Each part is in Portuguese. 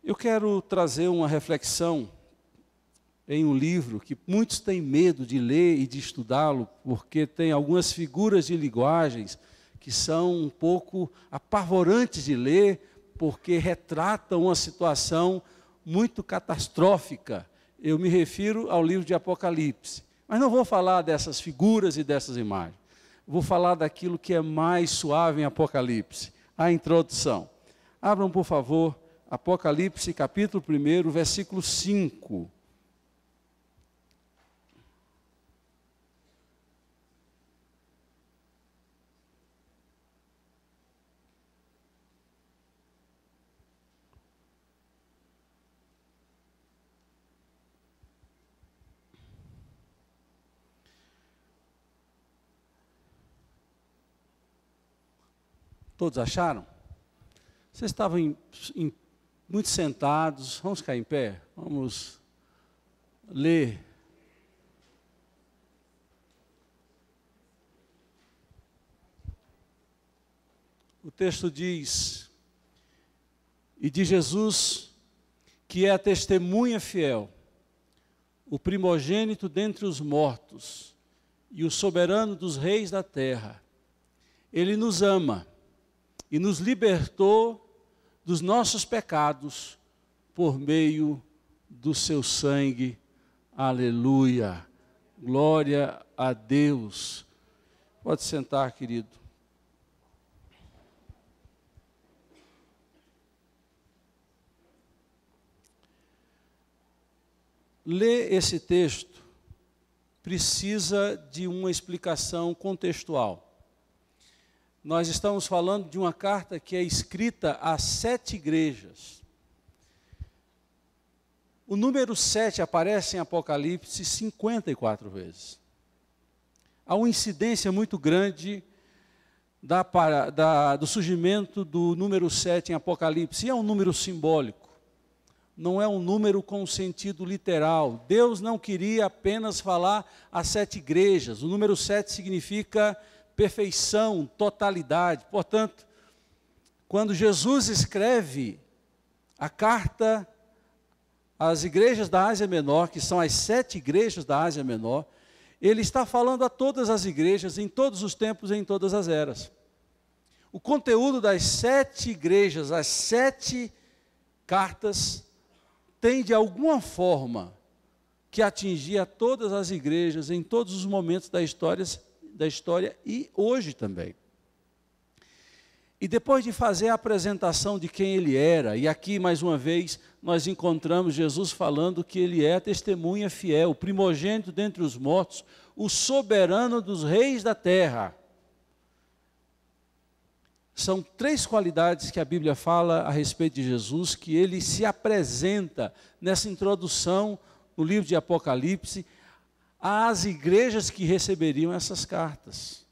Eu quero trazer uma reflexão em um livro que muitos têm medo de ler e de estudá-lo, porque tem algumas figuras de linguagens que são um pouco apavorantes de ler, porque retratam uma situação muito catastrófica. Eu me refiro ao livro de Apocalipse. Mas não vou falar dessas figuras e dessas imagens. Vou falar daquilo que é mais suave em Apocalipse, a introdução. Abram, por favor, Apocalipse, capítulo 1, versículo 5. Todos acharam? Vocês estavam muito sentados. Vamos ficar em pé? Vamos ler. O texto diz: e de Jesus, que é a testemunha fiel, o primogênito dentre os mortos e o soberano dos reis da terra. Ele nos ama e nos libertou dos nossos pecados por meio do seu sangue. Aleluia! Glória a Deus. Pode sentar, querido. Ler esse texto precisa de uma explicação contextual. Nós estamos falando de uma carta que é escrita a 7 igrejas. O número 7 aparece em Apocalipse 54 vezes. Há uma incidência muito grande do surgimento do número 7 em Apocalipse. E é um número simbólico, não é um número com sentido literal. Deus não queria apenas falar a 7 igrejas. O número 7 significa perfeição, totalidade. Portanto, quando Jesus escreve a carta às igrejas da Ásia Menor, que são as 7 igrejas da Ásia Menor, ele está falando a todas as igrejas, em todos os tempos e em todas as eras. O conteúdo das 7 igrejas, as 7 cartas, tem de alguma forma que atingir a todas as igrejas, em todos os momentos da história e hoje também. E depois de fazer a apresentação de quem ele era, e aqui mais uma vez nós encontramos Jesus falando que ele é a testemunha fiel, o primogênito dentre os mortos, o soberano dos reis da terra. São 3 qualidades que a Bíblia fala a respeito de Jesus, que ele se apresenta nessa introdução no livro de Apocalipse, às igrejas que receberiam essas cartas.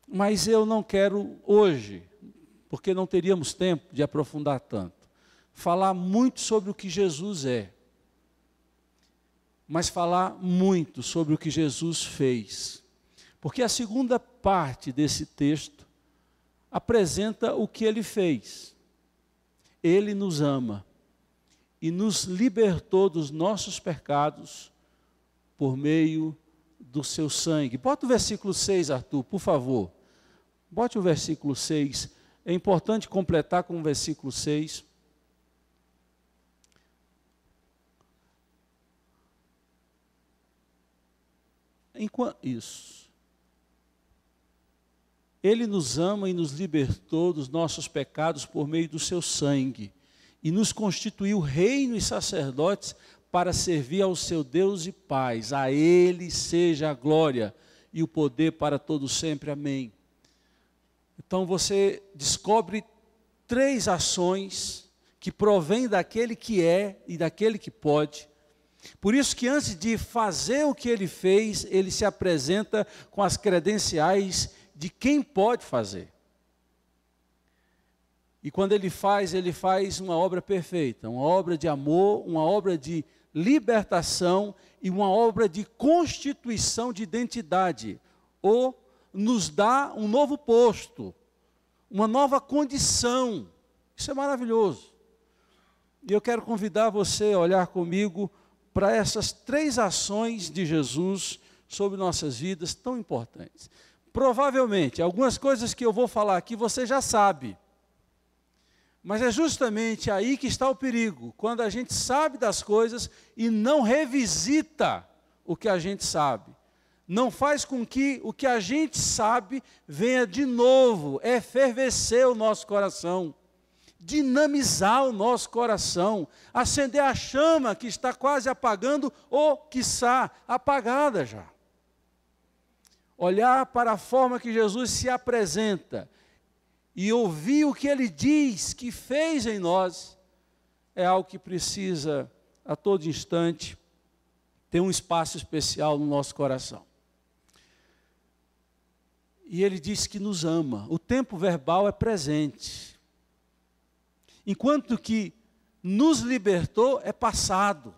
Mas eu não quero hoje, porque não teríamos tempo de aprofundar tanto, falar muito sobre o que Jesus é, mas falar muito sobre o que Jesus fez. Porque a segunda parte desse texto apresenta o que ele fez. Ele nos ama e nos libertou dos nossos pecados por meio do seu sangue. Bota o versículo 6, Arthur, por favor. Bote o versículo 6. É importante completar com o versículo 6. Isso. Ele nos ama e nos libertou dos nossos pecados por meio do seu sangue. E nos constituiu reino e sacerdotes para servir ao seu Deus e Pai. A Ele seja a glória e o poder para todos sempre. Amém. Então você descobre 3 ações que provêm daquele que é e daquele que pode. Por isso que antes de fazer o que ele fez, ele se apresenta com as credenciais de quem pode fazer. E quando ele faz uma obra perfeita, uma obra de amor, uma obra de libertação e uma obra de constituição de identidade. Ou nos dá um novo posto, uma nova condição. Isso é maravilhoso. E eu quero convidar você a olhar comigo para essas 3 ações de Jesus sobre nossas vidas tão importantes. Provavelmente, algumas coisas que eu vou falar aqui você já sabe. Mas é justamente aí que está o perigo, quando a gente sabe das coisas e não revisita o que a gente sabe. Não faz com que o que a gente sabe venha de novo, efervescer o nosso coração, dinamizar o nosso coração, acender a chama que está quase apagando ou, quiçá, apagada já. Olhar para a forma que Jesus se apresenta e ouvir o que Ele diz que fez em nós, é algo que precisa, a todo instante, ter um espaço especial no nosso coração. E Ele diz que nos ama. O tempo verbal é presente. Enquanto que nos libertou é passado.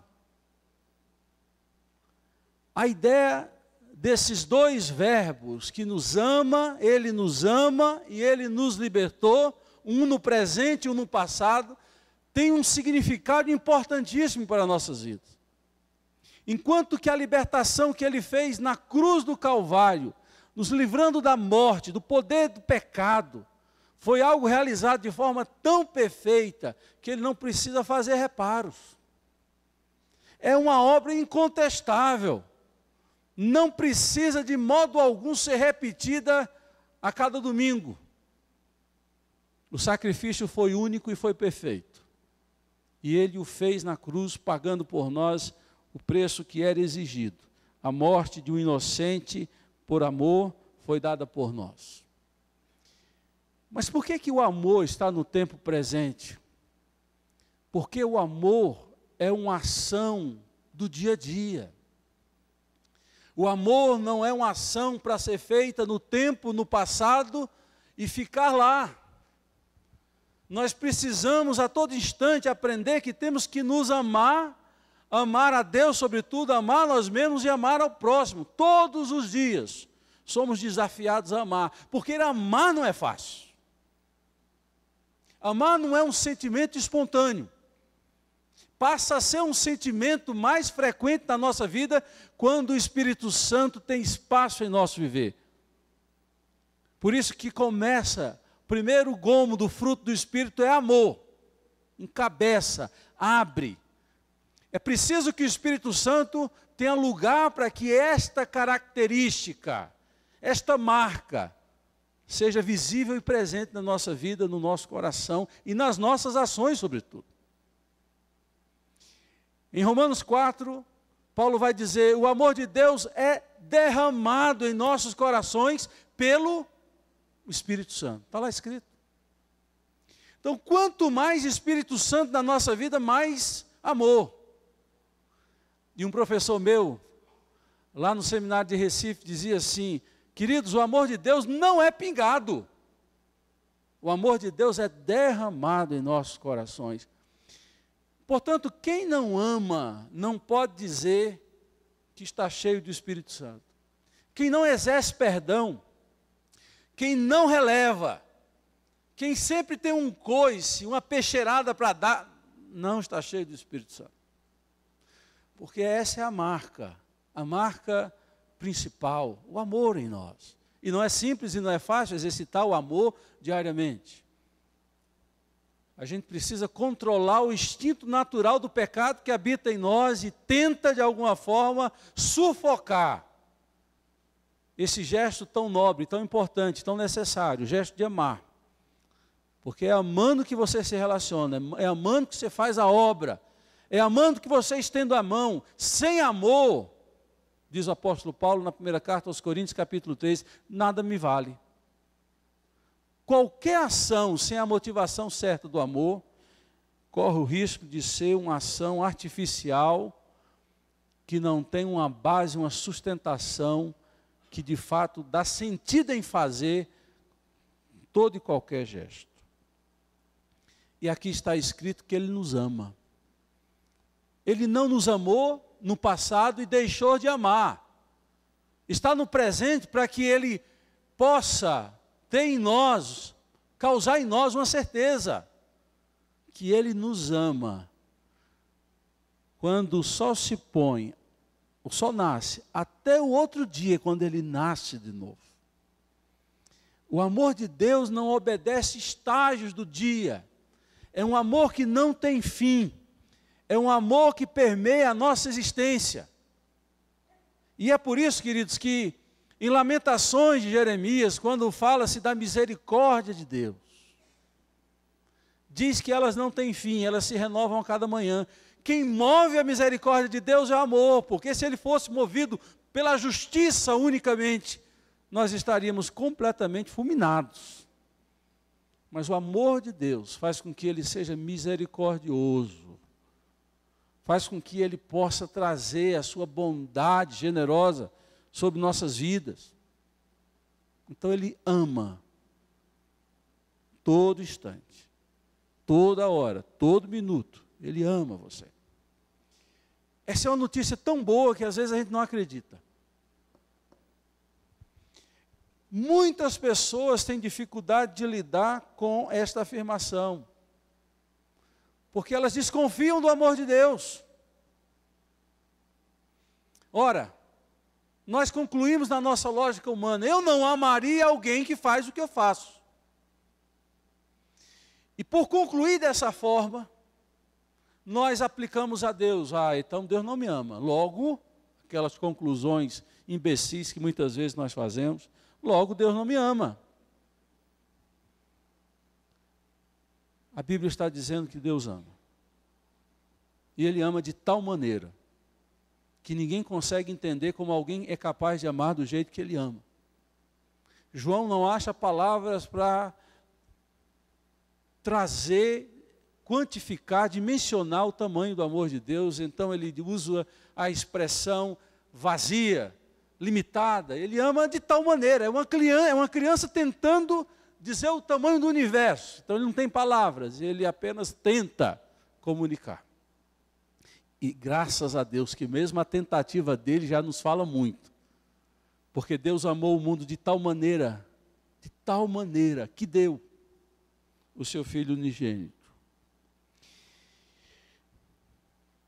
A ideia desses 2 verbos, que nos ama e Ele nos libertou, um no presente e um no passado, tem um significado importantíssimo para nossas vidas. Enquanto que a libertação que Ele fez na cruz do Calvário, nos livrando da morte, do poder do pecado, foi algo realizado de forma tão perfeita, que Ele não precisa fazer reparos. É uma obra incontestável. Não precisa de modo algum ser repetida a cada domingo. O sacrifício foi único e foi perfeito. E Ele o fez na cruz, pagando por nós o preço que era exigido. A morte de um inocente, por amor, foi dada por nós. Mas por que o amor está no tempo presente? Porque o amor é uma ação do dia a dia. O amor não é uma ação para ser feita no tempo, no passado e ficar lá. Nós precisamos a todo instante aprender que temos que nos amar, amar a Deus sobretudo, amar nós mesmos e amar ao próximo. Todos os dias somos desafiados a amar, porque amar não é fácil. Amar não é um sentimento espontâneo. Passa a ser um sentimento mais frequente na nossa vida quando o Espírito Santo tem espaço em nosso viver. Por isso que começa, o primeiro gomo do fruto do Espírito é amor. Encabeça, abre. É preciso que o Espírito Santo tenha lugar para que esta característica, esta marca, seja visível e presente na nossa vida, no nosso coração e nas nossas ações, sobretudo. Em Romanos 4, Paulo vai dizer, o amor de Deus é derramado em nossos corações pelo Espírito Santo. Está lá escrito. Então, quanto mais Espírito Santo na nossa vida, mais amor. E um professor meu, lá no seminário de Recife, dizia assim, queridos, o amor de Deus não é pingado. O amor de Deus é derramado em nossos corações. Portanto, quem não ama, não pode dizer que está cheio do Espírito Santo. Quem não exerce perdão, quem não releva, quem sempre tem um coice, uma peixeirada para dar, não está cheio do Espírito Santo. Porque essa é a marca principal, o amor em nós. E não é simples e não é fácil exercitar o amor diariamente. A gente precisa controlar o instinto natural do pecado que habita em nós e tenta, de alguma forma, sufocar esse gesto tão nobre, tão importante, tão necessário, o gesto de amar. Porque é amando que você se relaciona, é amando que você faz a obra, é amando que você estende a mão. Sem amor, diz o apóstolo Paulo na primeira carta aos Coríntios, capítulo 3, nada me vale. Qualquer ação sem a motivação certa do amor, corre o risco de ser uma ação artificial, que não tem uma base, uma sustentação, que de fato dá sentido em fazer todo e qualquer gesto. E aqui está escrito que Ele nos ama. Ele não nos amou no passado e deixou de amar. Está no presente para que Ele possa ter em nós, causar em nós uma certeza que Ele nos ama quando o sol se põe, o sol nasce, até o outro dia, quando ele nasce de novo. O amor de Deus não obedece estágios do dia. É um amor que não tem fim. É um amor que permeia a nossa existência. E é por isso, queridos, que em Lamentações de Jeremias, quando fala-se da misericórdia de Deus, diz que elas não têm fim, elas se renovam a cada manhã. Quem move a misericórdia de Deus é o amor, porque se ele fosse movido pela justiça unicamente, nós estaríamos completamente fulminados. Mas o amor de Deus faz com que ele seja misericordioso, faz com que ele possa trazer a sua bondade generosa sobre nossas vidas. Então ele ama todo instante, toda hora, todo minuto, ele ama você. Essa é uma notícia tão boa que às vezes a gente não acredita. Muitas pessoas têm dificuldade de lidar com esta afirmação, porque elas desconfiam do amor de Deus. Ora, nós concluímos na nossa lógica humana, eu não amaria alguém que faz o que eu faço. E por concluir dessa forma, nós aplicamos a Deus, então Deus não me ama. Logo, aquelas conclusões imbecis que muitas vezes nós fazemos, logo Deus não me ama. A Bíblia está dizendo que Deus ama. E Ele ama de tal maneira que ninguém consegue entender como alguém é capaz de amar do jeito que Ele ama. João não acha palavras para trazer, quantificar, dimensionar o tamanho do amor de Deus, então ele usa a expressão vazia, limitada. Ele ama de tal maneira, é uma criança tentando dizer o tamanho do universo. Então ele não tem palavras, ele apenas tenta comunicar. E graças a Deus que mesmo a tentativa dele já nos fala muito. Porque Deus amou o mundo de tal maneira que deu o seu Filho unigênito.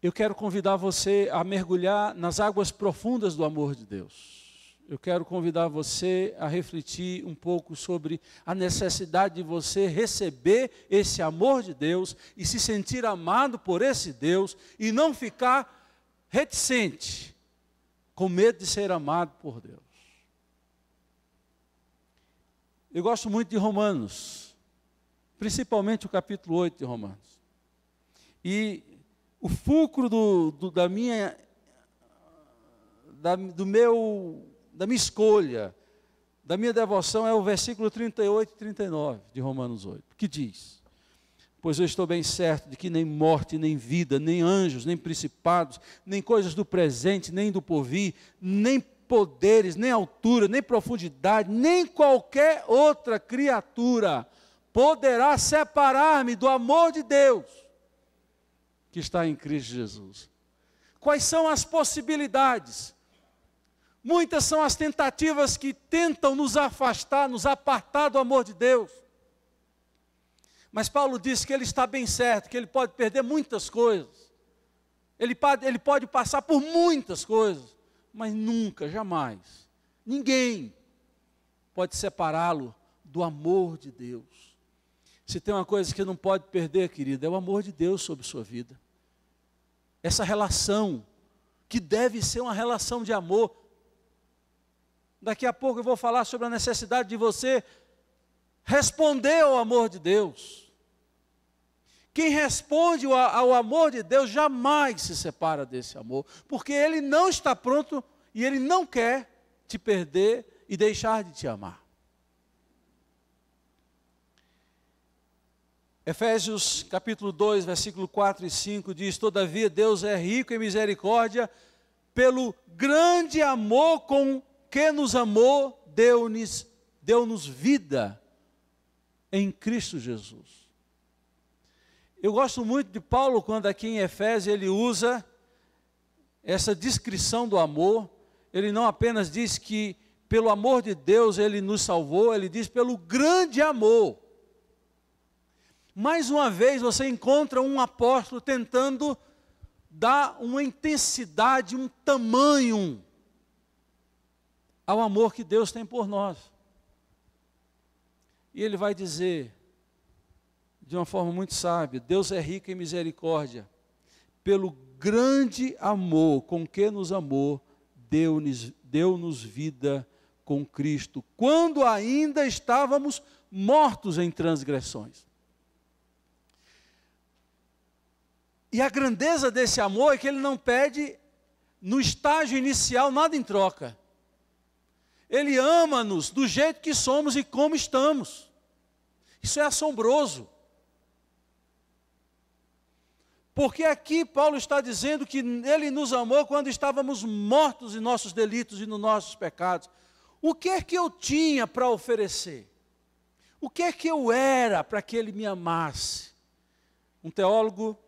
Eu quero convidar você a mergulhar nas águas profundas do amor de Deus. Eu quero convidar você a refletir um pouco sobre a necessidade de você receber esse amor de Deus e se sentir amado por esse Deus e não ficar reticente, com medo de ser amado por Deus. Eu gosto muito de Romanos, principalmente o capítulo 8 de Romanos. E o fulcro da minha escolha, da minha devoção é o versículo 38 e 39 de Romanos 8, que diz: pois eu estou bem certo de que nem morte, nem vida, nem anjos, nem principados, nem coisas do presente, nem do porvir, nem poderes, nem altura, nem profundidade, nem qualquer outra criatura poderá separar-me do amor de Deus que está em Cristo Jesus. Quais são as possibilidades? Muitas são as tentativas que tentam nos afastar, nos apartar do amor de Deus. Mas Paulo disse que ele está bem certo, que ele pode perder muitas coisas. Ele pode passar por muitas coisas, mas nunca, jamais, ninguém pode separá-lo do amor de Deus. Se tem uma coisa que não pode perder, querido, é o amor de Deus sobre sua vida. Essa relação, que deve ser uma relação de amor. Daqui a pouco eu vou falar sobre a necessidade de você responder ao amor de Deus. Quem responde ao amor de Deus jamais se separa desse amor, porque Ele não está pronto e Ele não quer te perder e deixar de te amar. Efésios capítulo 2, versículo 4 e 5 diz: todavia Deus é rico em misericórdia, pelo grande amor com que nos amou, deu-nos vida em Cristo Jesus. Eu gosto muito de Paulo quando aqui em Efésios ele usa essa descrição do amor. Ele não apenas diz que pelo amor de Deus ele nos salvou, ele diz pelo grande amor. Mais uma vez você encontra um apóstolo tentando dá uma intensidade, um tamanho ao amor que Deus tem por nós. E ele vai dizer, de uma forma muito sábia, Deus é rico em misericórdia, pelo grande amor com que nos amou, deu-nos vida com Cristo, quando ainda estávamos mortos em transgressões. E a grandeza desse amor é que ele não pede, no estágio inicial, nada em troca. Ele ama-nos do jeito que somos e como estamos. Isso é assombroso. Porque aqui Paulo está dizendo que ele nos amou quando estávamos mortos em nossos delitos e nos nossos pecados. O que é que eu tinha para oferecer? O que é que eu era para que ele me amasse? Um teólogo,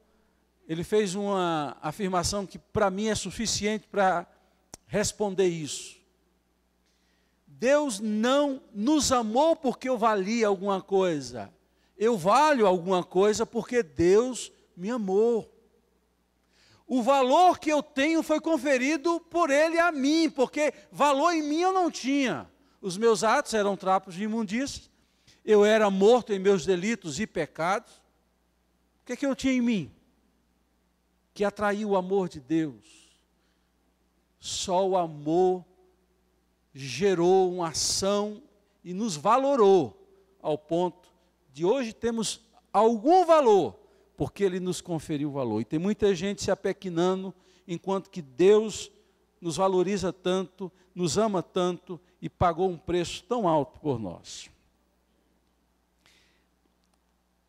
ele fez uma afirmação que para mim é suficiente para responder isso. Deus não nos amou porque eu valia alguma coisa. Eu valho alguma coisa porque Deus me amou. O valor que eu tenho foi conferido por Ele a mim, porque valor em mim eu não tinha. Os meus atos eram trapos de imundícia, eu era morto em meus delitos e pecados. O que é que eu tinha em mim? Que atraiu o amor de Deus. Só o amor gerou uma ação e nos valorou, ao ponto de hoje temos algum valor, porque Ele nos conferiu valor. E tem muita gente se apequinando, enquanto que Deus nos valoriza tanto, nos ama tanto e pagou um preço tão alto por nós.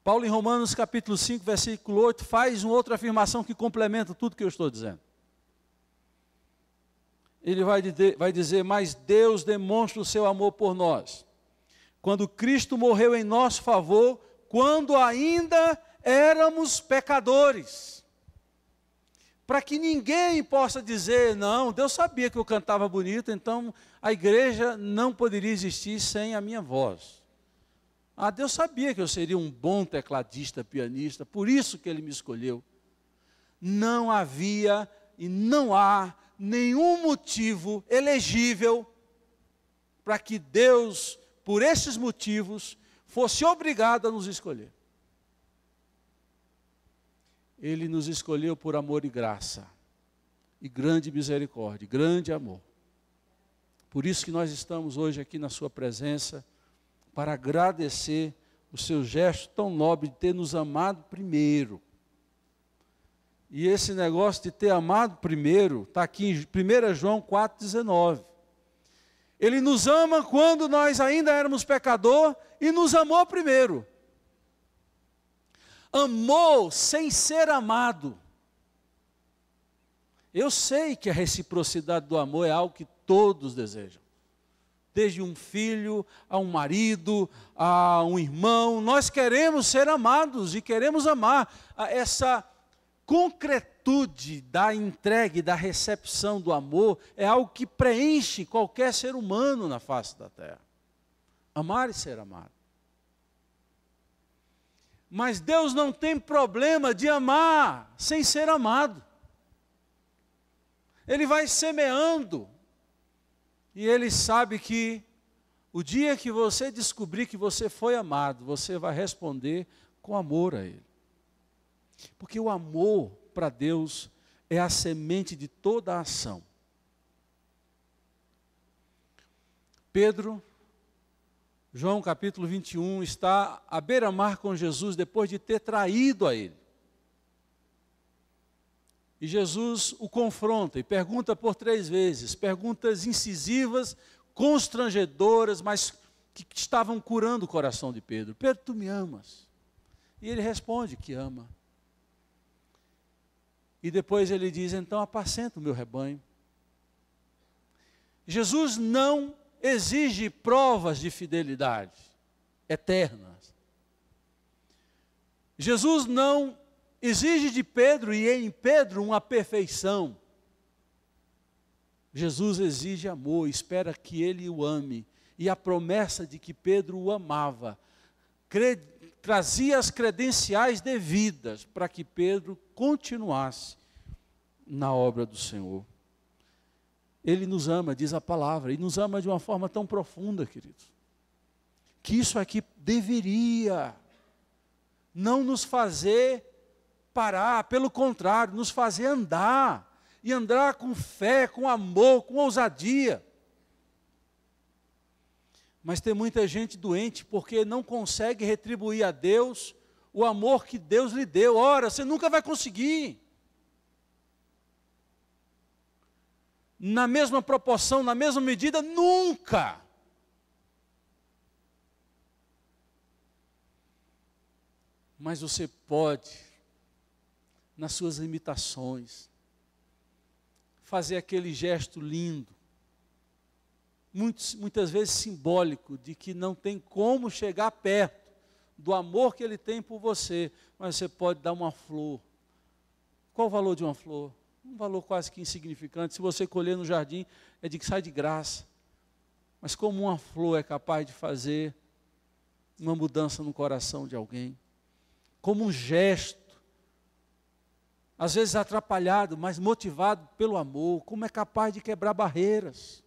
Paulo, em Romanos capítulo 5, versículo 8, faz uma outra afirmação que complementa tudo que eu estou dizendo. Ele vai dizer, mas Deus demonstra o seu amor por nós, quando Cristo morreu em nosso favor, quando ainda éramos pecadores. Para que ninguém possa dizer, não, Deus sabia que eu cantava bonito, então a igreja não poderia existir sem a minha voz. Ah, Deus sabia que eu seria um bom tecladista, pianista, por isso que Ele me escolheu. Não havia e não há nenhum motivo elegível para que Deus, por esses motivos, fosse obrigado a nos escolher. Ele nos escolheu por amor e graça, e grande misericórdia, grande amor. Por isso que nós estamos hoje aqui na sua presença, para agradecer o seu gesto tão nobre de ter nos amado primeiro. E esse negócio de ter amado primeiro, está aqui em 1 João 4,19. Ele nos ama quando nós ainda éramos pecador e nos amou primeiro. Amou sem ser amado. Eu sei que a reciprocidade do amor é algo que todos desejam. Desde um filho, a um marido, a um irmão, nós queremos ser amados e queremos amar. Essa concretude da entrega e da recepção do amor é algo que preenche qualquer ser humano na face da terra. Amar e ser amado. Mas Deus não tem problema de amar sem ser amado. Ele vai semeando. E Ele sabe que o dia que você descobrir que você foi amado, você vai responder com amor a Ele. Porque o amor para Deus é a semente de toda a ação. Pedro, João capítulo 21, está à beira-mar com Jesus depois de ter traído a Ele. E Jesus o confronta e pergunta por 3 vezes, perguntas incisivas, constrangedoras, mas que estavam curando o coração de Pedro. Pedro, tu me amas? E ele responde que ama. E depois ele diz, então apacenta o meu rebanho. Jesus não exige provas de fidelidade eternas. Jesus não exige de Pedro e em Pedro uma perfeição. Jesus exige amor, espera que ele o ame. E a promessa de que Pedro o amava trazia as credenciais devidas para que Pedro continuasse na obra do Senhor. Ele nos ama, diz a palavra, e nos ama de uma forma tão profunda, queridos, que isso aqui deveria não nos fazer parar, pelo contrário, nos fazer andar, e andar com fé, com amor, com ousadia. Mas tem muita gente doente porque não consegue retribuir a Deus o amor que Deus lhe deu. Ora, você nunca vai conseguir. Na mesma proporção, na mesma medida, nunca. Mas você pode, nas suas limitações, fazer aquele gesto lindo, muitas vezes simbólico, de que não tem como chegar perto do amor que Ele tem por você, mas você pode dar uma flor. Qual o valor de uma flor? Um valor quase que insignificante. Se você colher no jardim, é de que sai de graça. Mas como uma flor é capaz de fazer uma mudança no coração de alguém? Como um gesto, às vezes atrapalhado, mas motivado pelo amor, como é capaz de quebrar barreiras.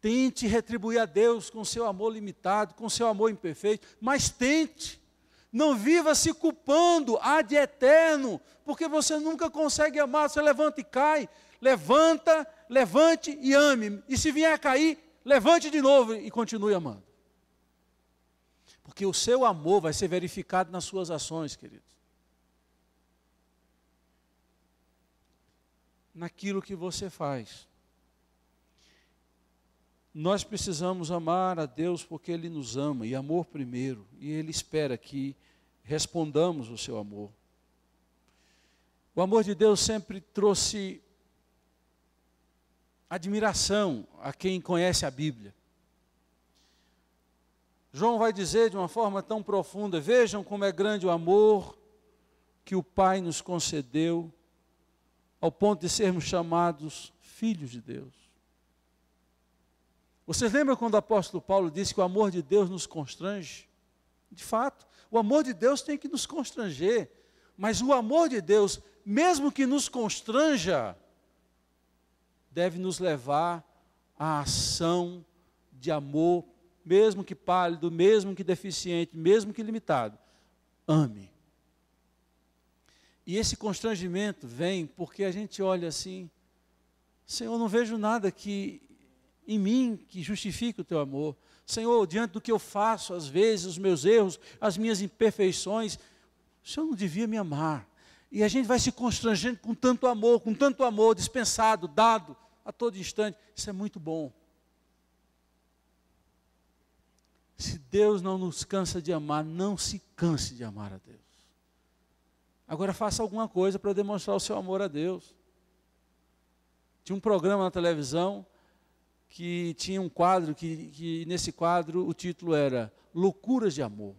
Tente retribuir a Deus com seu amor limitado, com seu amor imperfeito, mas tente. Não viva se culpando ad eterno, porque você nunca consegue amar. Você levanta e cai, levanta, levante e ame. E se vier a cair, levante de novo e continue amando. Porque o seu amor vai ser verificado nas suas ações, queridos. Naquilo que você faz. Nós precisamos amar a Deus porque Ele nos ama, e amor primeiro, e Ele espera que respondamos o seu amor. O amor de Deus sempre trouxe admiração a quem conhece a Bíblia. João vai dizer de uma forma tão profunda: vejam como é grande o amor que o Pai nos concedeu, ao ponto de sermos chamados filhos de Deus. Vocês lembram quando o apóstolo Paulo disse que o amor de Deus nos constrange? De fato, o amor de Deus tem que nos constranger, mas o amor de Deus, mesmo que nos constranja, deve nos levar à ação de amor, mesmo que pálido, mesmo que deficiente, mesmo que limitado. Ame. E esse constrangimento vem porque a gente olha assim: Senhor, não vejo nada em mim que justifique o teu amor. Senhor, diante do que eu faço, às vezes, os meus erros, as minhas imperfeições, o Senhor não devia me amar. E a gente vai se constrangendo com tanto amor dispensado, dado a todo instante. Isso é muito bom. Se Deus não nos cansa de amar, não se canse de amar a Deus. Agora faça alguma coisa para demonstrar o seu amor a Deus. Tinha um programa na televisão que tinha um quadro, que nesse quadro o título era Loucuras de Amor.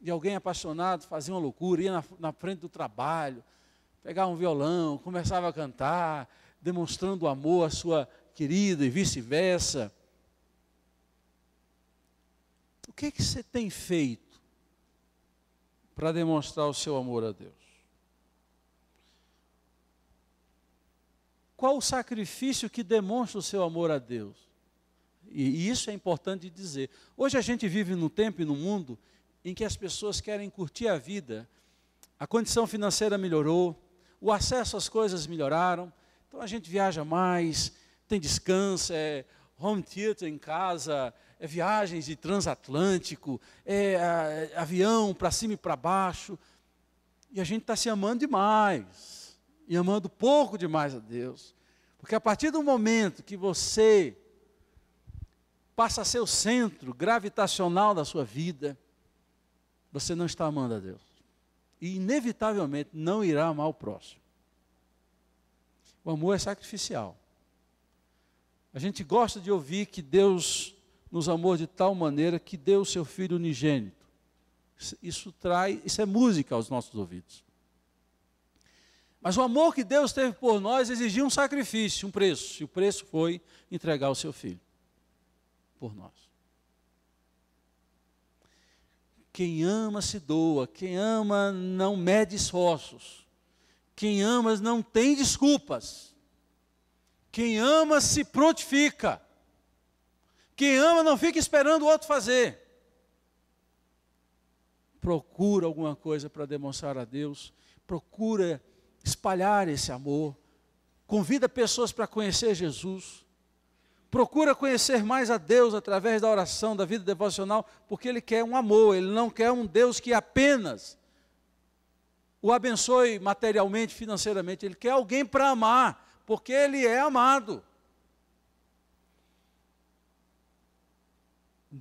E alguém apaixonado fazia uma loucura, ia na frente do trabalho, pegava um violão, começava a cantar, demonstrando amor à sua querida e vice-versa. O que você tem feito para demonstrar o seu amor a Deus? Qual o sacrifício que demonstra o seu amor a Deus? E isso é importante dizer. Hoje a gente vive num tempo e num mundo em que as pessoas querem curtir a vida. A condição financeira melhorou, o acesso às coisas melhoraram, então a gente viaja mais, tem descanso, home theater em casa, viagens de transatlântico, avião para cima e para baixo, e a gente está se amando demais. E amando pouco demais a Deus. Porque a partir do momento que você passa a ser o centro gravitacional da sua vida, você não está amando a Deus. E inevitavelmente não irá amar o próximo. O amor é sacrificial. A gente gosta de ouvir que Deus nos amou de tal maneira que deu o seu Filho unigênito. Isso é música aos nossos ouvidos. Mas o amor que Deus teve por nós exigia um sacrifício, um preço. E o preço foi entregar o seu Filho por nós. Quem ama se doa, quem ama não mede esforços, quem ama não tem desculpas, quem ama se prontifica, quem ama não fica esperando o outro fazer. Procura alguma coisa para demonstrar a Deus, procura espalhar esse amor, convida pessoas para conhecer Jesus, procura conhecer mais a Deus através da oração, da vida devocional, porque Ele quer um amor, Ele não quer um Deus que apenas o abençoe materialmente, financeiramente, Ele quer alguém para amar, porque Ele é amado.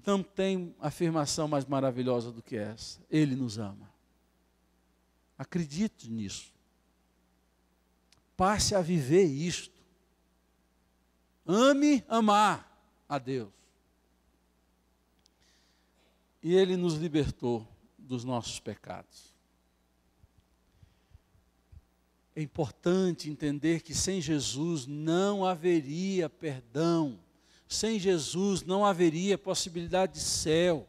Não tem afirmação mais maravilhosa do que essa, Ele nos ama. Acredite nisso. Passe a viver isto. Ame amar a Deus. E Ele nos libertou dos nossos pecados. É importante entender que sem Jesus não haveria perdão. Sem Jesus não haveria possibilidade de céu.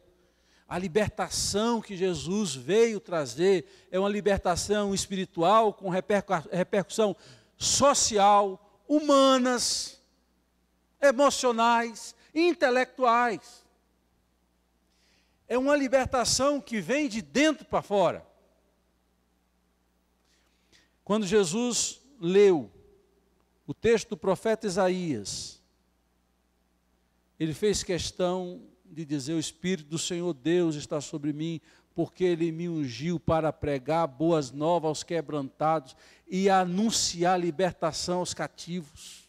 A libertação que Jesus veio trazer é uma libertação espiritual com repercussão social, humanas, emocionais, intelectuais. É uma libertação que vem de dentro para fora. Quando Jesus leu o texto do profeta Isaías, ele fez questão de dizer: o Espírito do Senhor Deus está sobre mim, porque Ele me ungiu para pregar boas novas aos quebrantados e anunciar libertação aos cativos.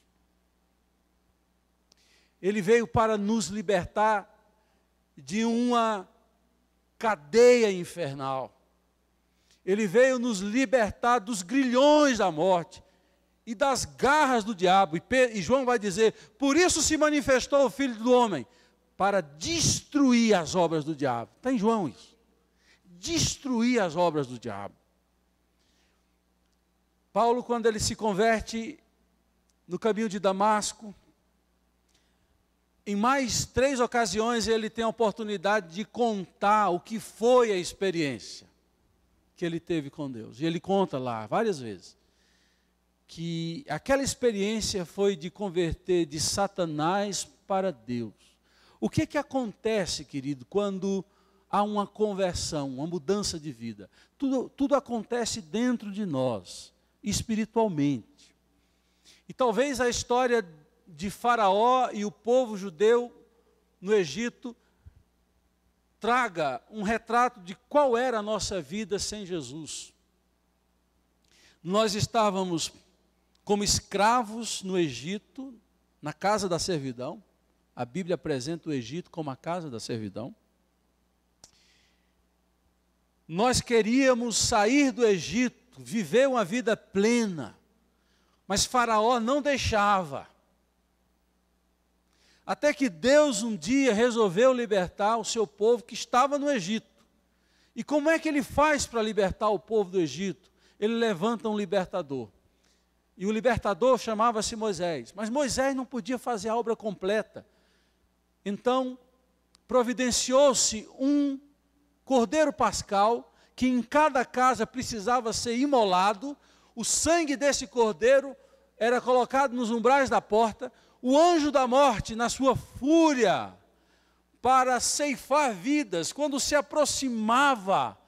Ele veio para nos libertar de uma cadeia infernal. Ele veio nos libertar dos grilhões da morte e das garras do diabo. E João vai dizer: por isso se manifestou o Filho do Homem, para destruir as obras do diabo. Está em João isso. Destruir as obras do diabo. Paulo, quando ele se converte no caminho de Damasco, em mais 3 ocasiões ele tem a oportunidade de contar o que foi a experiência que ele teve com Deus. E ele conta lá várias vezes que aquela experiência foi de converter de Satanás para Deus. O que acontece, querido, quando há uma conversão, uma mudança de vida? Tudo acontece dentro de nós, espiritualmente. E talvez a história de Faraó e o povo judeu no Egito traga um retrato de qual era a nossa vida sem Jesus. Nós estávamos como escravos no Egito, na casa da servidão. A Bíblia apresenta o Egito como a casa da servidão. Nós queríamos sair do Egito, viver uma vida plena, mas Faraó não deixava. Até que Deus um dia resolveu libertar o seu povo que estava no Egito. E como é que Ele faz para libertar o povo do Egito? Ele levanta um libertador. E o libertador chamava-se Moisés. Mas Moisés não podia fazer a obra completa. Então, providenciou-se um cordeiro pascal, que em cada casa precisava ser imolado. O sangue desse cordeiro era colocado nos umbrais da porta. O anjo da morte, na sua fúria, para ceifar vidas, quando se aproximava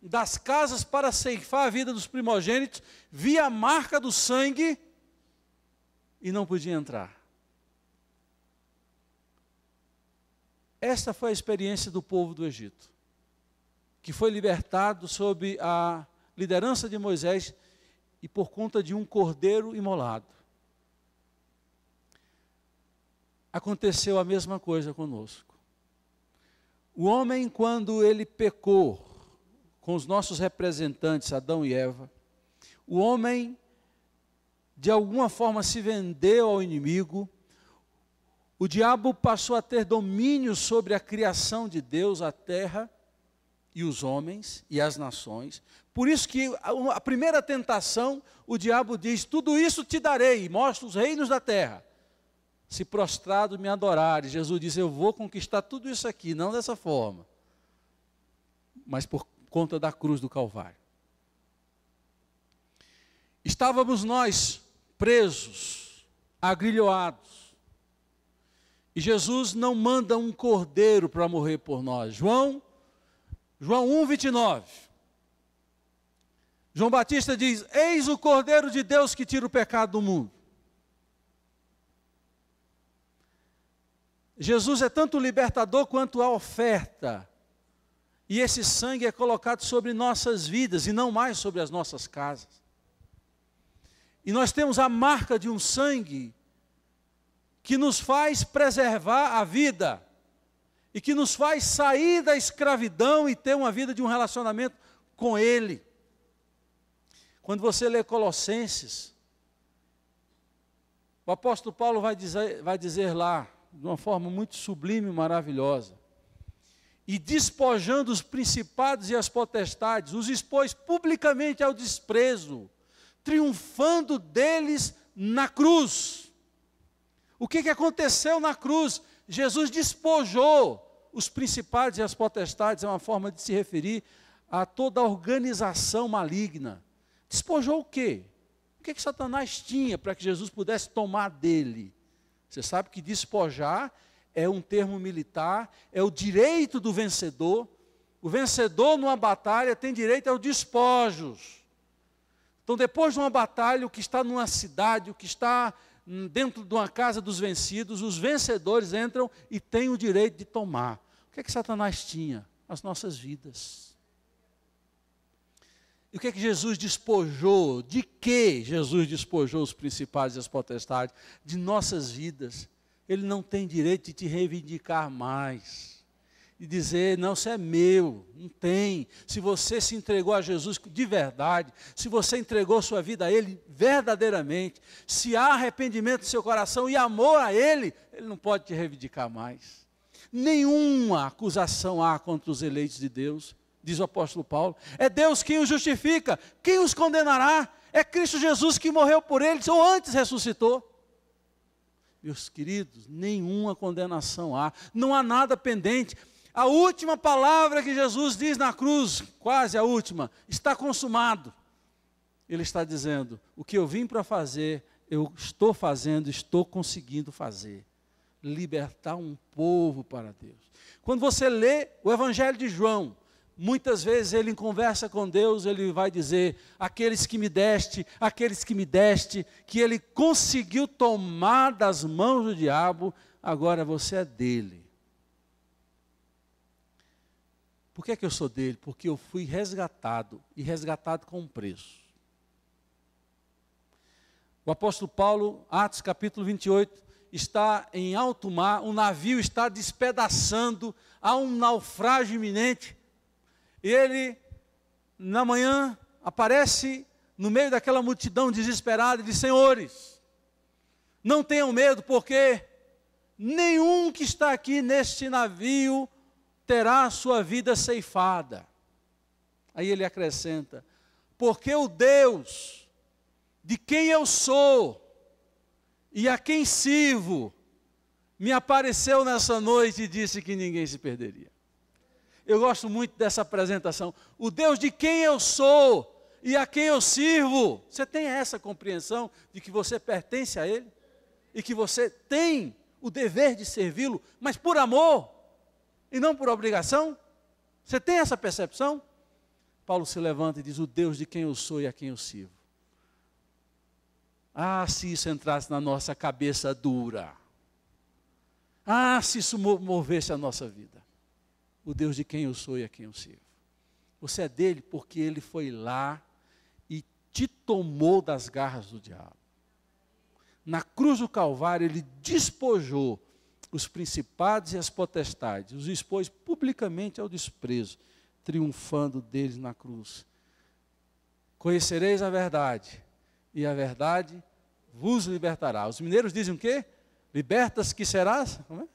das casas para ceifar a vida dos primogênitos, via a marca do sangue e não podia entrar. Esta foi a experiência do povo do Egito, que foi libertado sob a liderança de Moisés e por conta de um cordeiro imolado. Aconteceu a mesma coisa conosco. O homem, quando ele pecou com os nossos representantes, Adão e Eva, o homem, de alguma forma, se vendeu ao inimigo. O diabo passou a ter domínio sobre a criação de Deus, a terra e os homens e as nações. Por isso que a primeira tentação, o diabo diz: tudo isso te darei, e mostra os reinos da terra. Se prostrado me adorares. Jesus disse: eu vou conquistar tudo isso aqui, não dessa forma. mas por conta da cruz do Calvário. Estávamos nós presos, agrilhoados, e Jesus não manda um cordeiro para morrer por nós. João 1:29. João Batista diz: eis o Cordeiro de Deus que tira o pecado do mundo. Jesus é tanto o libertador quanto a oferta. E esse sangue é colocado sobre nossas vidas e não mais sobre as nossas casas. E nós temos a marca de um sangue que nos faz preservar a vida e que nos faz sair da escravidão e ter uma vida de um relacionamento com Ele. Quando você lê Colossenses, o apóstolo Paulo vai dizer lá, de uma forma muito sublime e maravilhosa: e despojando os principados e as potestades, os expôs publicamente ao desprezo, triunfando deles na cruz. O que aconteceu na cruz? Jesus despojou os principados e as potestades, é uma forma de se referir a toda a organização maligna. Despojou o quê? O que Satanás tinha para que Jesus pudesse tomar dele? Você sabe que despojar é um termo militar, é o direito do vencedor. O vencedor numa batalha tem direito aos despojos. Então, depois de uma batalha, o que está numa cidade, o que está dentro de uma casa dos vencidos, os vencedores entram e têm o direito de tomar. O que Satanás tinha? As nossas vidas. E o que Jesus despojou? De que Jesus despojou os principados e as potestades? De nossas vidas. Ele não tem direito de te reivindicar mais. E dizer, não, você é meu. Não tem. Se você se entregou a Jesus de verdade, se você entregou sua vida a Ele verdadeiramente, se há arrependimento no seu coração e amor a Ele, Ele não pode te reivindicar mais. Nenhuma acusação há contra os eleitos de Deus. Diz o apóstolo Paulo, é Deus quem os justifica, quem os condenará? É Cristo Jesus que morreu por eles, ou antes ressuscitou. Meus queridos, nenhuma condenação há, não há nada pendente. A última palavra que Jesus diz na cruz, quase a última, está consumado. Ele está dizendo, o que eu vim para fazer, eu estou fazendo, estou conseguindo fazer. Libertar um povo para Deus. Quando você lê o Evangelho de João, muitas vezes ele em conversa com Deus, ele vai dizer, aqueles que me deste, que ele conseguiu tomar das mãos do diabo, agora você é dele. Por que eu sou dele? Porque eu fui resgatado, e resgatado com um preço. O apóstolo Paulo, Atos capítulo 28, está em alto mar, um navio está despedaçando, há um naufrágio iminente. E ele, na manhã, aparece no meio daquela multidão desesperada e diz, senhores, não tenham medo, porque nenhum que está aqui neste navio terá a sua vida ceifada. Aí ele acrescenta, porque o Deus de quem eu sou e a quem sirvo, me apareceu nessa noite e disse que ninguém se perderia. Eu gosto muito dessa apresentação. O Deus de quem eu sou e a quem eu sirvo. Você tem essa compreensão de que você pertence a Ele? E que você tem o dever de servi-lo, mas por amor e não por obrigação? Você tem essa percepção? Paulo se levanta e diz, o Deus de quem eu sou e a quem eu sirvo. Ah, se isso entrasse na nossa cabeça dura. Ah, se isso movesse a nossa vida. O Deus de quem eu sou e a quem eu sirvo. Você é dele porque ele foi lá e te tomou das garras do diabo. Na cruz do Calvário ele despojou os principados e as potestades, os expôs publicamente ao desprezo, triunfando deles na cruz. Conhecereis a verdade, e a verdade vos libertará. Os mineiros dizem o quê? Libertas que serás? Como é?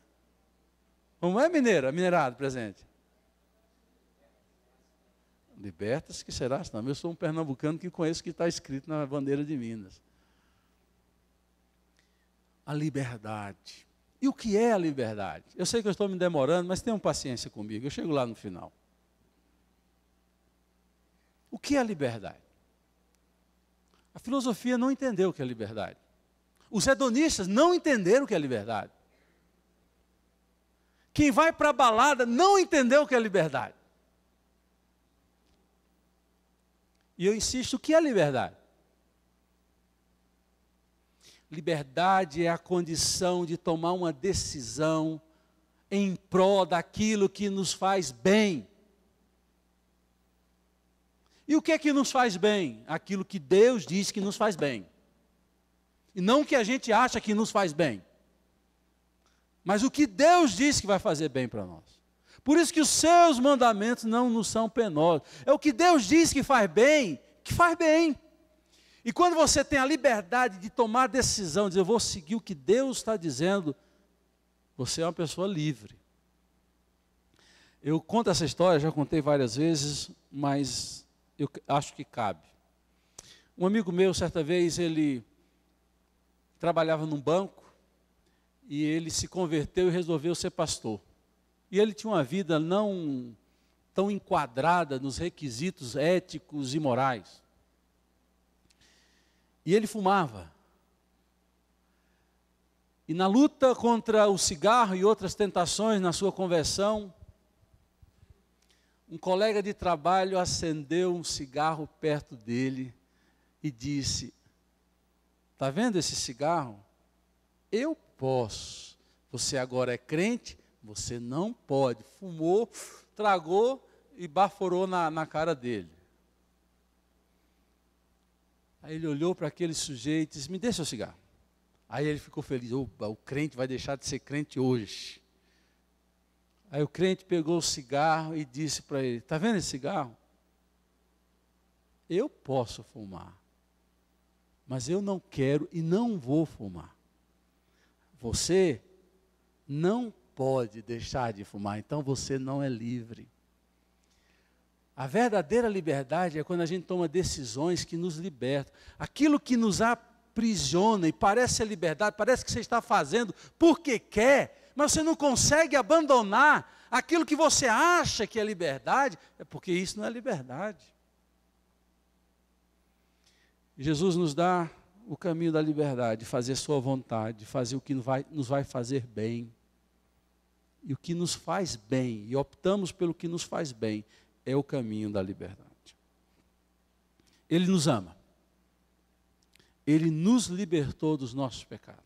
Como é, mineirado presente? Libertas que serás? Não, eu sou um pernambucano que conheço o que está escrito na bandeira de Minas. A liberdade. E o que é a liberdade? Eu sei que eu estou me demorando, mas tenham paciência comigo, eu chego lá no final. O que é a liberdade? A filosofia não entendeu o que é liberdade. Os hedonistas não entenderam o que é liberdade. Quem vai para a balada não entendeu o que é liberdade. E eu insisto, o que é liberdade? Liberdade é a condição de tomar uma decisão em prol daquilo que nos faz bem. E o que é que nos faz bem? Aquilo que Deus diz que nos faz bem. E não o que a gente acha que nos faz bem. Mas o que Deus diz que vai fazer bem para nós. Por isso que os seus mandamentos não nos são penosos. É o que Deus diz que faz bem, que faz bem. E quando você tem a liberdade de tomar a decisão, de dizer, eu vou seguir o que Deus está dizendo, você é uma pessoa livre. Eu conto essa história, já contei várias vezes, mas eu acho que cabe. Um amigo meu, certa vez, ele trabalhava num banco, e ele se converteu e resolveu ser pastor. E ele tinha uma vida não tão enquadrada nos requisitos éticos e morais. E ele fumava. E na luta contra o cigarro e outras tentações na sua conversão, um colega de trabalho acendeu um cigarro perto dele e disse, está vendo esse cigarro? Eu posso. Você agora é crente, você não pode. Fumou, tragou e baforou na cara dele. Aí ele olhou para aquele sujeito e disse, me dê seu cigarro. Aí ele ficou feliz, opa, o crente vai deixar de ser crente hoje. Aí o crente pegou o cigarro e disse para ele, está vendo esse cigarro? Eu posso fumar, mas eu não quero e não vou fumar. Você não pode deixar de fumar, então você não é livre. A verdadeira liberdade é quando a gente toma decisões que nos libertam. Aquilo que nos aprisiona e parece ser liberdade, parece que você está fazendo porque quer, mas você não consegue abandonar aquilo que você acha que é liberdade, é porque isso não é liberdade. Jesus nos dá o caminho da liberdade, de fazer sua vontade, de fazer o que nos vai fazer bem. E o que nos faz bem, e optamos pelo que nos faz bem, é o caminho da liberdade. Ele nos ama. Ele nos libertou dos nossos pecados.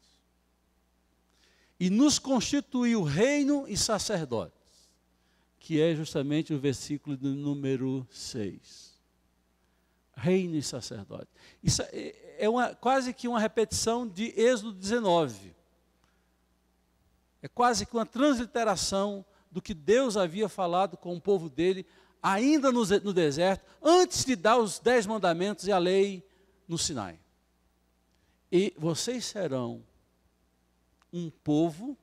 E nos constituiu reino e sacerdotes, que é justamente o versículo do número 6. Reino e sacerdote. Isso é quase que uma repetição de Êxodo 19. É quase que uma transliteração do que Deus havia falado com o povo dele, ainda no deserto, antes de dar os 10 mandamentos e a lei no Sinai. E vocês serão um povo,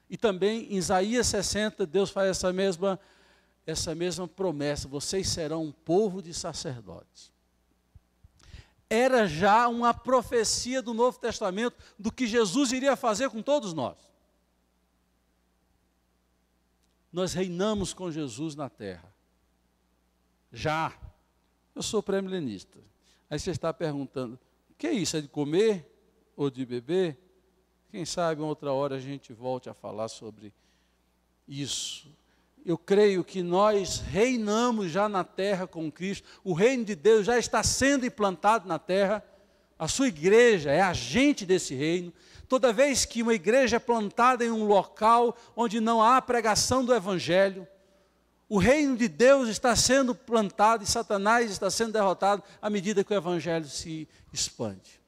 e também em Isaías 60, Deus faz essa mesma promessa, vocês serão um povo de sacerdotes. Era já uma profecia do Novo Testamento, do que Jesus iria fazer com todos nós. Nós reinamos com Jesus na terra. Já. Eu sou pré-milenista. Aí você está perguntando, o que é isso? É de comer ou de beber? Quem sabe uma outra hora a gente volte a falar sobre isso. Eu creio que nós reinamos já na terra com Cristo. O reino de Deus já está sendo implantado na terra. A sua igreja é agente desse reino. Toda vez que uma igreja é plantada em um local onde não há pregação do evangelho, o reino de Deus está sendo plantado e Satanás está sendo derrotado à medida que o evangelho se expande.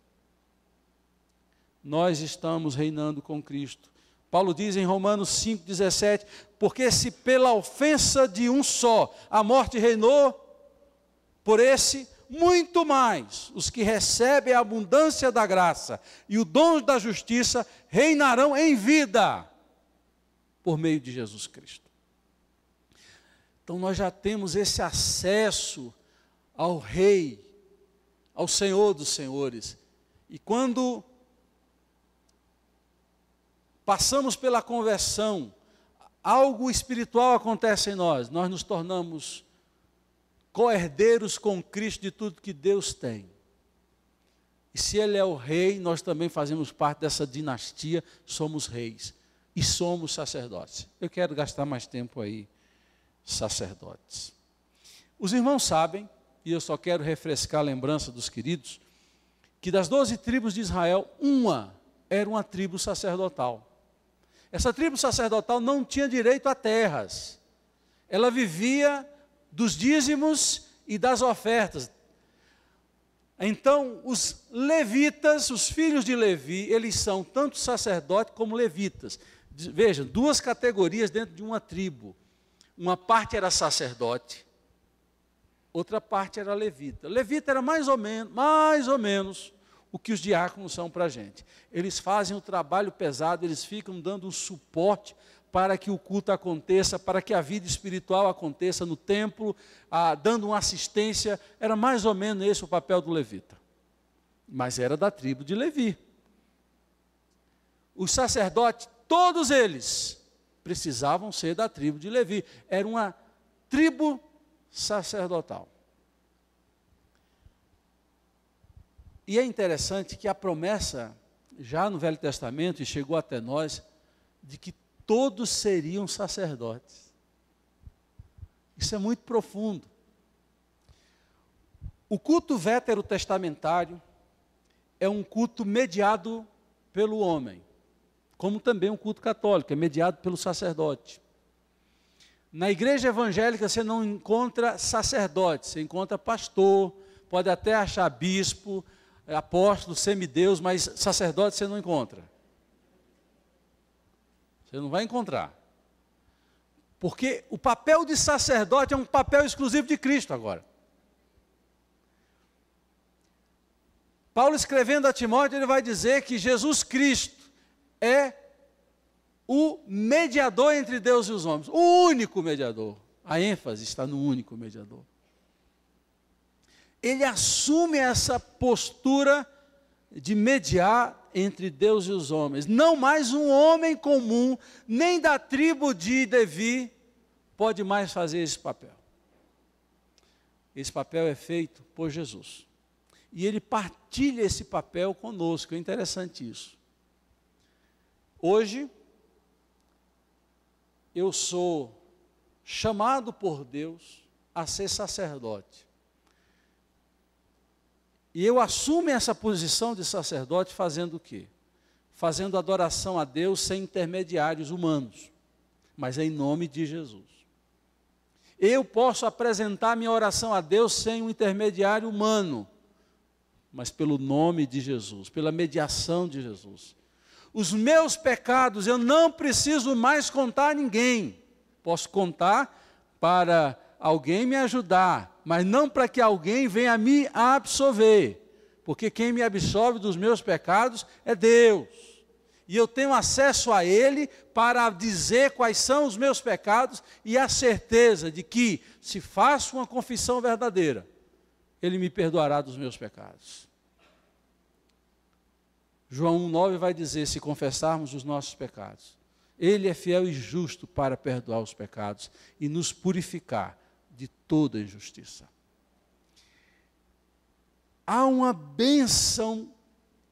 Nós estamos reinando com Cristo. Paulo diz em Romanos 5,17, porque se pela ofensa de um só a morte reinou, por esse, muito mais, os que recebem a abundância da graça e o dom da justiça reinarão em vida, por meio de Jesus Cristo. Então nós já temos esse acesso ao Rei, ao Senhor dos Senhores. E quando passamos pela conversão, algo espiritual acontece em nós, nós nos tornamos co-herdeiros com Cristo de tudo que Deus tem. E se Ele é o rei, nós também fazemos parte dessa dinastia, somos reis e somos sacerdotes. Eu quero gastar mais tempo aí, sacerdotes. Os irmãos sabem, e eu só quero refrescar a lembrança dos queridos, que das 12 tribos de Israel, uma era uma tribo sacerdotal. Essa tribo sacerdotal não tinha direito a terras. Ela vivia dos dízimos e das ofertas. Então, os levitas, os filhos de Levi, eles são tanto sacerdote como levitas. Vejam, duas categorias dentro de uma tribo. Uma parte era sacerdote, outra parte era levita. Levita era mais ou menos o que os diáconos são para a gente. Eles fazem o trabalho pesado, eles ficam dando um suporte para que o culto aconteça, para que a vida espiritual aconteça no templo, dando uma assistência. Era mais ou menos esse o papel do levita. Mas era da tribo de Levi. Os sacerdotes, todos eles, precisavam ser da tribo de Levi. Era uma tribo sacerdotal. E é interessante que a promessa, já no Velho Testamento, e chegou até nós, de que todos seriam sacerdotes. Isso é muito profundo. O culto veterotestamentário é um culto mediado pelo homem, como também um culto católico, é mediado pelo sacerdote. Na igreja evangélica você não encontra sacerdote, você encontra pastor, pode até achar bispo, apóstolo, semideus, mas sacerdote você não encontra. Você não vai encontrar. Porque o papel de sacerdote é um papel exclusivo de Cristo agora. Paulo, escrevendo a Timóteo, ele vai dizer que Jesus Cristo é o mediador entre Deus e os homens. O único mediador. A ênfase está no único mediador. Ele assume essa postura de mediar entre Deus e os homens. Não mais um homem comum, nem da tribo de Levi, pode mais fazer esse papel. Esse papel é feito por Jesus. E ele partilha esse papel conosco, é interessante isso. Hoje, eu sou chamado por Deus a ser sacerdote. E eu assumo essa posição de sacerdote fazendo o quê? Fazendo adoração a Deus sem intermediários humanos, mas em nome de Jesus. Eu posso apresentar minha oração a Deus sem um intermediário humano, mas pelo nome de Jesus, pela mediação de Jesus. Os meus pecados eu não preciso mais contar a ninguém. Posso contar para alguém me ajudar, mas não para que alguém venha me absolver, porque quem me absolve dos meus pecados é Deus, e eu tenho acesso a Ele para dizer quais são os meus pecados, e a certeza de que, se faço uma confissão verdadeira, Ele me perdoará dos meus pecados. João 1,9 vai dizer, se confessarmos os nossos pecados, Ele é fiel e justo para perdoar os pecados e nos purificar de toda injustiça. Há uma bênção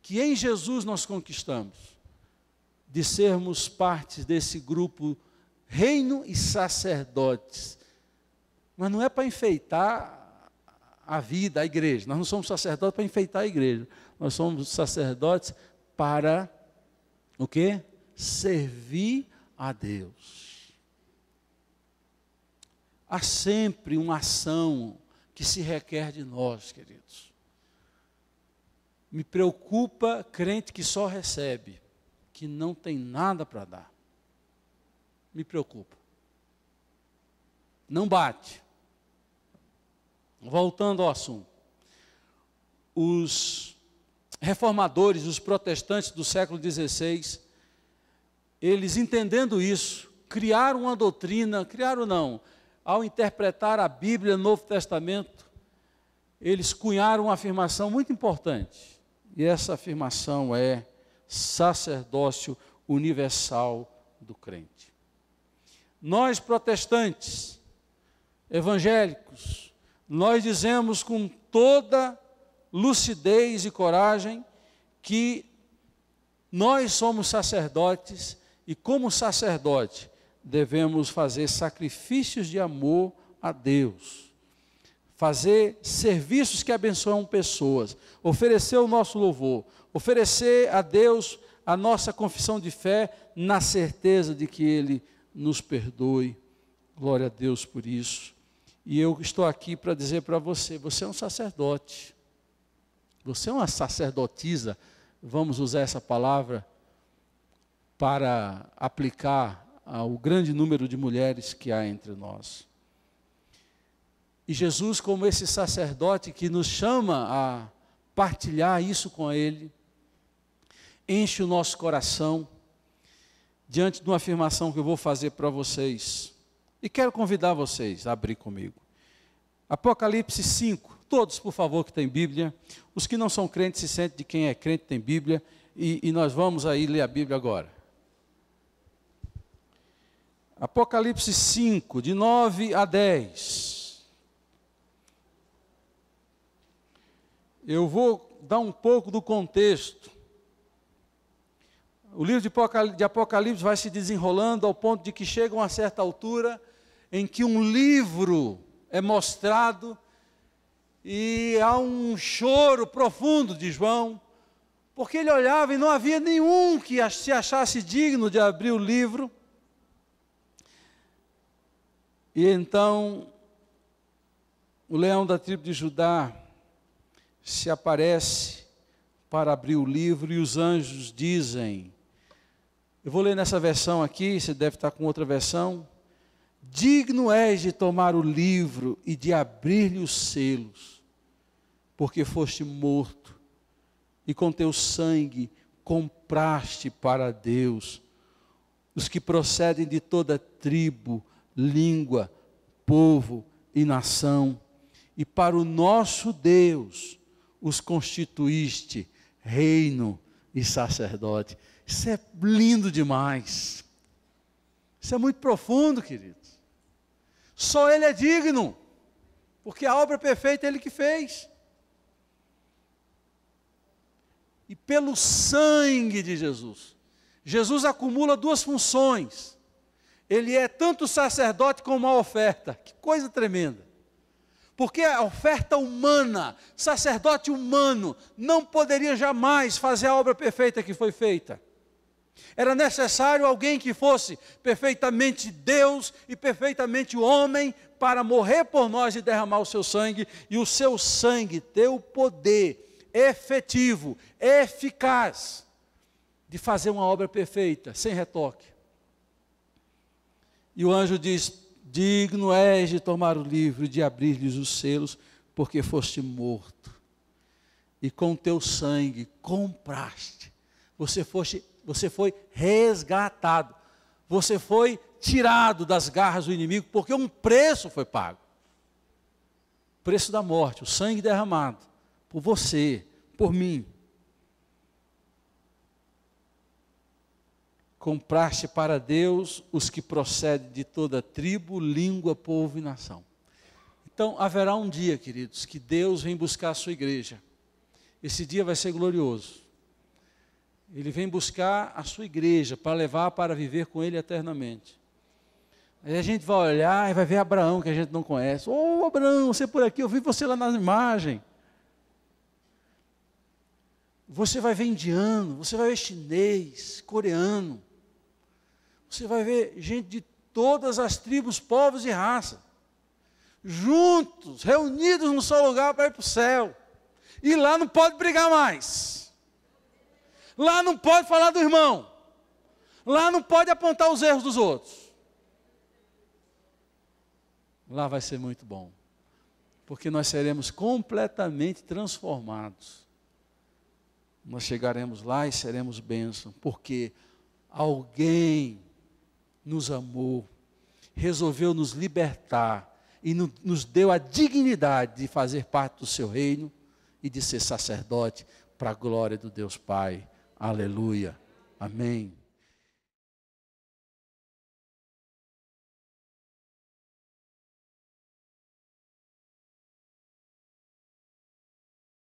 que em Jesus nós conquistamos, de sermos parte desse grupo reino e sacerdotes. Mas não é para enfeitar a vida, a igreja. Nós não somos sacerdotes para enfeitar a igreja. Nós somos sacerdotes para o quê? Servir a Deus. Há sempre uma ação que se requer de nós, queridos. Me preocupa crente que só recebe, que não tem nada para dar. Me preocupa. Não bate. Voltando ao assunto. Os reformadores, os protestantes do século XVI, eles entendendo isso, criaram uma doutrina, ao interpretar a Bíblia, Novo Testamento, eles cunharam uma afirmação muito importante. E essa afirmação é sacerdócio universal do crente. Nós, protestantes, evangélicos, nós dizemos com toda lucidez e coragem que nós somos sacerdotes e, como sacerdote, devemos fazer sacrifícios de amor a Deus, fazer serviços que abençoam pessoas, oferecer o nosso louvor, oferecer a Deus a nossa confissão de fé, na certeza de que Ele nos perdoe. Glória a Deus por isso. E eu estou aqui para dizer para você, você é um sacerdote, você é uma sacerdotisa, vamos usar essa palavra para aplicar ao grande número de mulheres que há entre nós. E Jesus, como esse sacerdote que nos chama a partilhar isso com Ele, enche o nosso coração diante de uma afirmação que eu vou fazer para vocês. E quero convidar vocês a abrir comigo. Apocalipse 5. Todos, por favor, que têm Bíblia. Os que não são crentes se sentem de quem é crente tem Bíblia. E nós vamos aí ler a Bíblia agora. Apocalipse 5, de 9 a 10. Eu vou dar um pouco do contexto. O livro de Apocalipse vai se desenrolando ao ponto de que chega a uma certa altura em que um livro é mostrado e há um choro profundo de João, porque ele olhava e não havia nenhum que se achasse digno de abrir o livro. E então o leão da tribo de Judá se aparece para abrir o livro e os anjos dizem, eu vou ler nessa versão aqui, você deve estar com outra versão, digno és de tomar o livro e de abrir-lhe os selos, porque foste morto e com teu sangue compraste para Deus os que procedem de toda tribo, língua, povo e nação, e para o nosso Deus os constituíste reino e sacerdote. Isso é lindo demais. Isso é muito profundo, queridos. Só Ele é digno, porque a obra perfeita é Ele que fez. E pelo sangue de Jesus, Jesus acumula duas funções. Ele é tanto sacerdote como a oferta. Que coisa tremenda. Porque a oferta humana, sacerdote humano, não poderia jamais fazer a obra perfeita que foi feita. Era necessário alguém que fosse perfeitamente Deus e perfeitamente homem para morrer por nós e derramar o seu sangue. E o seu sangue ter o poder efetivo, eficaz, de fazer uma obra perfeita, sem retoque. E o anjo diz, digno és de tomar o livro e de abrir-lhes os selos, porque foste morto. E com teu sangue compraste. Você foi resgatado. Você foi tirado das garras do inimigo, porque um preço foi pago. O preço da morte, o sangue derramado por você, por mim. Compraste para Deus os que procedem de toda tribo, língua, povo e nação. Então, haverá um dia, queridos, que Deus vem buscar a sua igreja. Esse dia vai ser glorioso. Ele vem buscar a sua igreja para levar para viver com Ele eternamente. Aí a gente vai olhar e vai ver Abraão, que a gente não conhece. Ô, Abraão, você por aqui, eu vi você lá na imagem. Você vai ver indiano, você vai ver chinês, coreano. Você vai ver gente de todas as tribos, povos e raças, juntos, reunidos num só lugar para ir para o céu. E lá não pode brigar mais. Lá não pode falar do irmão. Lá não pode apontar os erros dos outros. Lá vai ser muito bom. Porque nós seremos completamente transformados. Nós chegaremos lá e seremos bênção. Porque alguém nos amou, resolveu nos libertar e nos deu a dignidade de fazer parte do seu reino e de ser sacerdote para a glória do Deus Pai. Aleluia. Amém.